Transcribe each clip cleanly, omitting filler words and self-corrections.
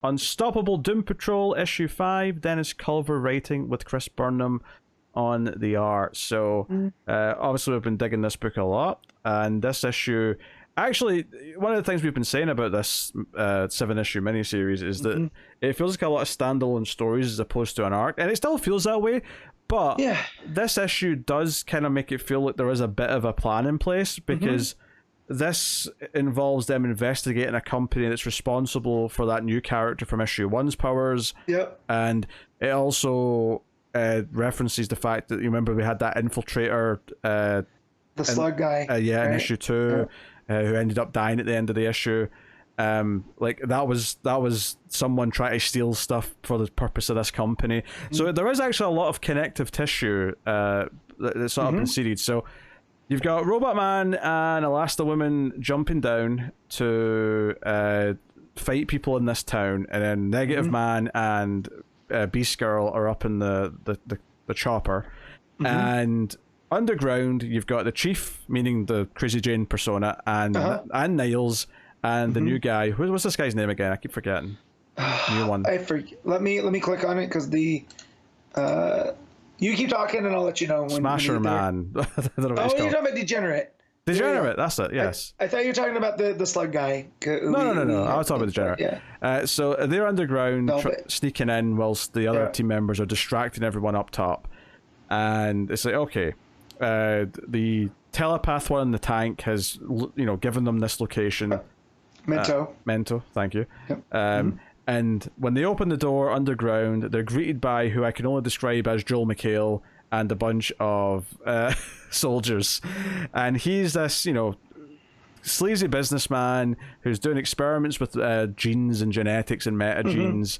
Unstoppable Doom Patrol issue 5, Dennis Culver writing with Chris Burnham on the art. So obviously we've been digging this book a lot, and this issue, actually, one of the things we've been saying about this 7-issue miniseries is that it feels like a lot of standalone stories as opposed to an arc, and it still feels that way, but this issue does kind of make it feel like there is a bit of a plan in place, because this involves them investigating a company that's responsible for that new character from issue 1's powers. And it also references the fact that, you remember, we had that infiltrator, the slug guy, in issue 2, who ended up dying at the end of the issue. Like that was someone trying to steal stuff for the purpose of this company. So there is actually a lot of connective tissue that's sort of been seeded. So you've got Robot Man and Elasta Woman jumping down to fight people in this town, and then Negative Man and Beast Girl are up in the chopper. And underground, you've got the Chief, meaning the Crazy Jane persona, and Niles, and the new guy. What's this guy's name again? I keep forgetting. New one. I forget. Let me click on it, because the you keep talking and I'll let you know when. Smasher Man. I don't know what you're talking about Degenerate. Degenerate, that's it, yes. I thought you were talking about the slug guy. No. I was talking about Degenerate. So they're underground, sneaking in whilst the other team members are distracting everyone up top. And it's like, okay, the telepath one in the tank has, given them this location. Mento, thank you. And when they open the door underground, they're greeted by who I can only describe as Joel McHale and a bunch of soldiers. And he's this, sleazy businessman who's doing experiments with genes and genetics and meta-genes.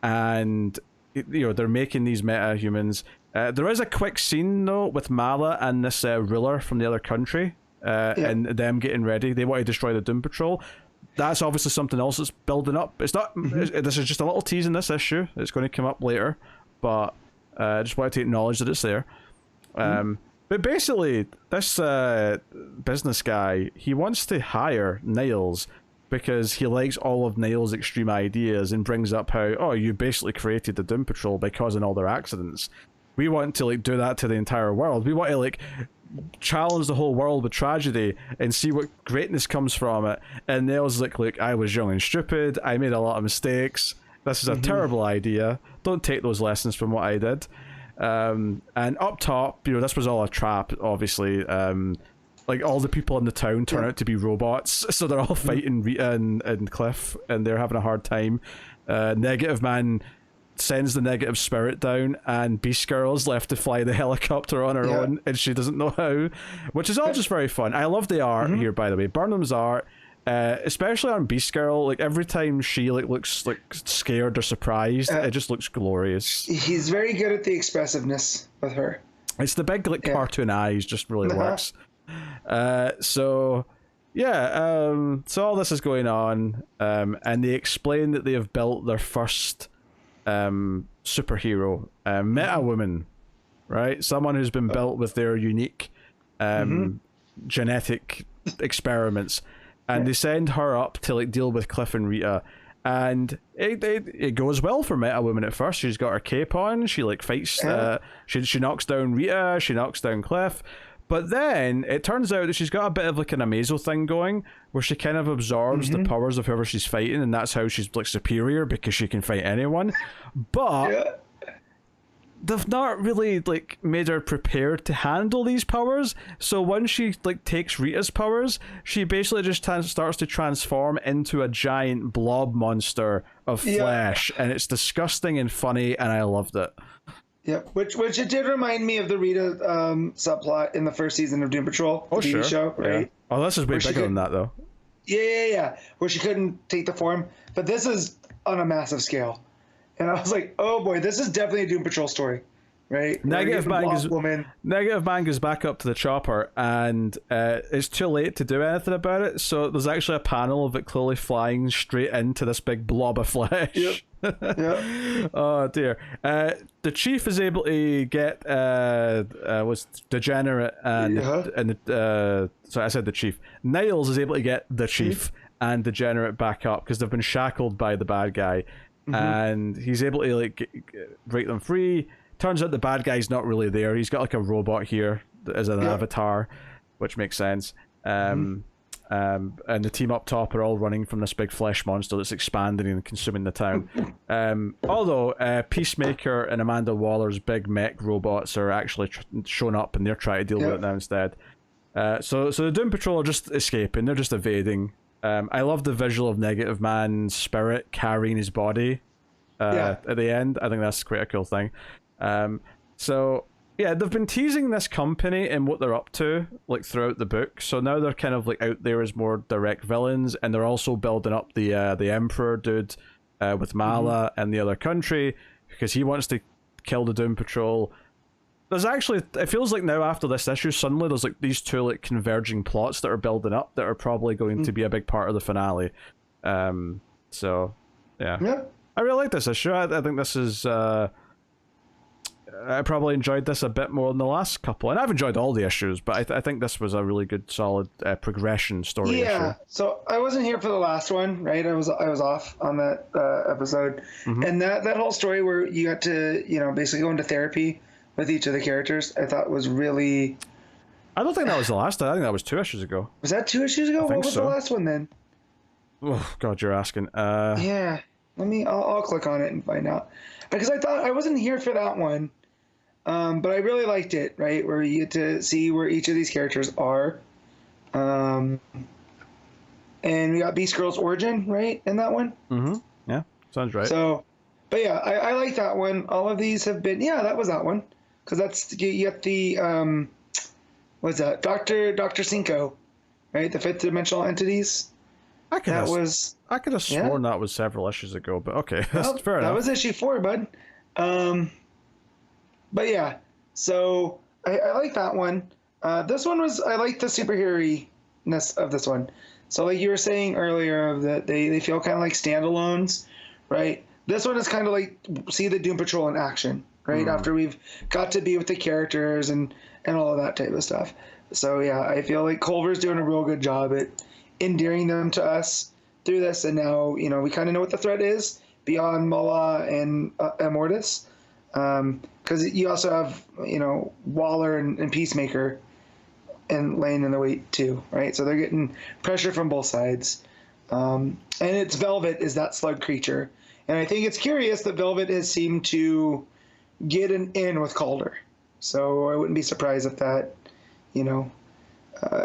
And, they're making these meta-humans. There is a quick scene, though, with Mala and this ruler from the other country, and them getting ready. They want to destroy the Doom Patrol. That's obviously something else that's building up. It's not. This is just a little tease in this issue. It's going to come up later, but I just wanted to acknowledge that it's there. But basically, this business guy, he wants to hire Niles because he likes all of Niles' extreme ideas, and brings up how, you basically created the Doom Patrol by causing all their accidents. We want to do that to the entire world. We want to challenge the whole world with tragedy and see what greatness comes from it. And Niles is like, look, I was young and stupid. I made a lot of mistakes. This is a terrible idea. Don't take those lessons from what I did. And up top, this was all a trap, obviously. All the people in the town turn out to be robots, so they're all fighting Rita and Cliff, and they're having a hard time. Negative Man sends the negative spirit down, and Beast Girl's left to fly the helicopter on her own, and she doesn't know how, which is all just very fun. I love the art here, by the way. Burnham's art, especially on Beast Girl, every time she looks scared or surprised, it just looks glorious. He's very good at the expressiveness with her. It's the big cartoon eyes just really works. So all this is going on, and they explain that they have built their first superhero, Meta Woman, right? Someone who's been built with their unique genetic experiments, and they send her up to deal with Cliff and Rita, and it goes well for Meta Woman at first. She's got her cape on, she fights, she knocks down Rita, she knocks down Cliff. But then it turns out that she's got a bit of an Amazo thing going, where she kind of absorbs the powers of whoever she's fighting, and that's how she's superior, because she can fight anyone. But they've not really made her prepared to handle these powers. So when she takes Rita's powers, she basically just starts to transform into a giant blob monster of flesh, and it's disgusting and funny, and I loved it. Yep, which it did remind me of the Rita subplot in the first season of Doom Patrol, the TV show, right? Yeah. Oh, this is way bigger than that, though. Yeah. Where she couldn't take the form, but this is on a massive scale, and I was like, oh boy, this is definitely a Doom Patrol story. right? Negative Man goes back up to the chopper, and it's too late to do anything about it. So there's actually a panel of it clearly flying straight into this big blob of flesh. Yep. Yep. Oh dear. The Chief is able to get was Degenerate and sorry, I said the Chief. Niles is able to get the Chief and Degenerate back up because they've been shackled by the bad guy, and he's able to like break them free. Turns out the bad guy's not really there. He's got like a robot here as an avatar, which makes sense. And the team up top are all running from this big flesh monster that's expanding and consuming the town. Although Peacemaker and Amanda Waller's big mech robots are actually shown up, and they're trying to deal with it now instead. So the Doom Patrol are just escaping. They're just evading. I love the visual of Negative Man's spirit carrying his body at the end. I think that's quite a cool thing. So yeah, they've been teasing this company and what they're up to like throughout the book. So now they're kind of like out there as more direct villains, and they're also building up the Emperor dude with Mala and the other country because he wants to kill the Doom Patrol. There's actually, it feels like now after this issue, suddenly there's like these two like converging plots that are building up that are probably going to be a big part of the finale. So yeah. I really like this issue. I think this is. I probably enjoyed this a bit more than the last couple, and I've enjoyed all the issues, but I think this was a really good, solid progression story issue. So I wasn't here for the last one, right? I was off on that episode, and that whole story where you got to basically go into therapy with each of the characters, I thought was really. I don't think that was the last. I think that was 2 issues ago. Was that 2 issues ago? What was the last one then? Oh God, you're asking. Yeah, I'll click on it and find out, because I thought I wasn't here for that one. But I really liked it, right? Where you get to see where each of these characters are. And we got Beast Girl's origin, right, in that one? Yeah, sounds right. So, but yeah, I like that one. All of these have been, that was that one. Because that's, you get the, what's that? Dr. Cinco, right? The fifth dimensional entities. I could have sworn that was several issues ago, but okay, that's fair enough. That was issue 4, bud. But yeah, so I like that one. This one I like the superhero-ness of this one. So like you were saying earlier, of that they feel kind of like standalones, right? This one is kind of like see the Doom Patrol in action, right? After we've got to be with the characters and all of that type of stuff. So yeah, I feel like Culver's doing a real good job at endearing them to us through this, and now we kind of know what the threat is beyond Mullah and Immortus. Because you also have, Waller and Peacemaker and laying in the weight too, right? So they're getting pressure from both sides. And it's Velvet is that slug creature. And I think it's curious that Velvet has seemed to get an in with Calder. So I wouldn't be surprised if that,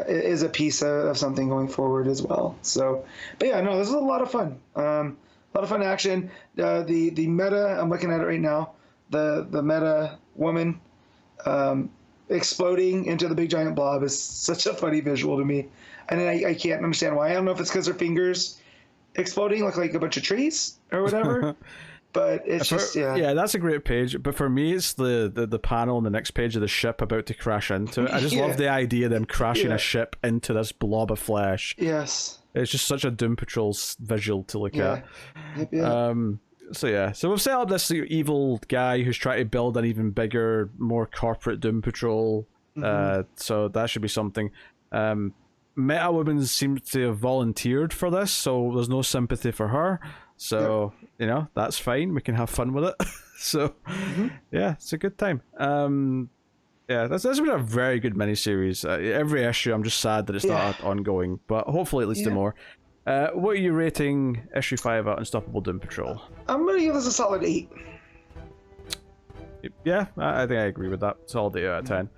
is a piece of something going forward as well. So, but yeah, no, this is a lot of fun. A lot of fun action. The meta, I'm looking at it right now. The meta woman exploding into the big giant blob is such a funny visual to me, and I can't understand why. I don't know if it's because her fingers exploding look like a bunch of trees or whatever, but it's yeah, that's a great page. But for me, it's the panel on the next page of the ship about to crash into it. I just love the idea of them crashing a ship into this blob of flesh. Yes, it's just such a Doom Patrol visual to look at. So we've set up this evil guy who's trying to build an even bigger, more corporate Doom Patrol. So that should be something. Meta Woman seems to have volunteered for this, so there's no sympathy for her. So that's fine. We can have fun with it. So yeah, it's a good time. That's been a very good miniseries. Every issue, I'm just sad that it's not ongoing, but hopefully it leads to more. What are you rating issue 5 at Unstoppable Doom Patrol? I'm going to give this a solid 8. Yeah, I think I agree with that. Solid 8 out of 10.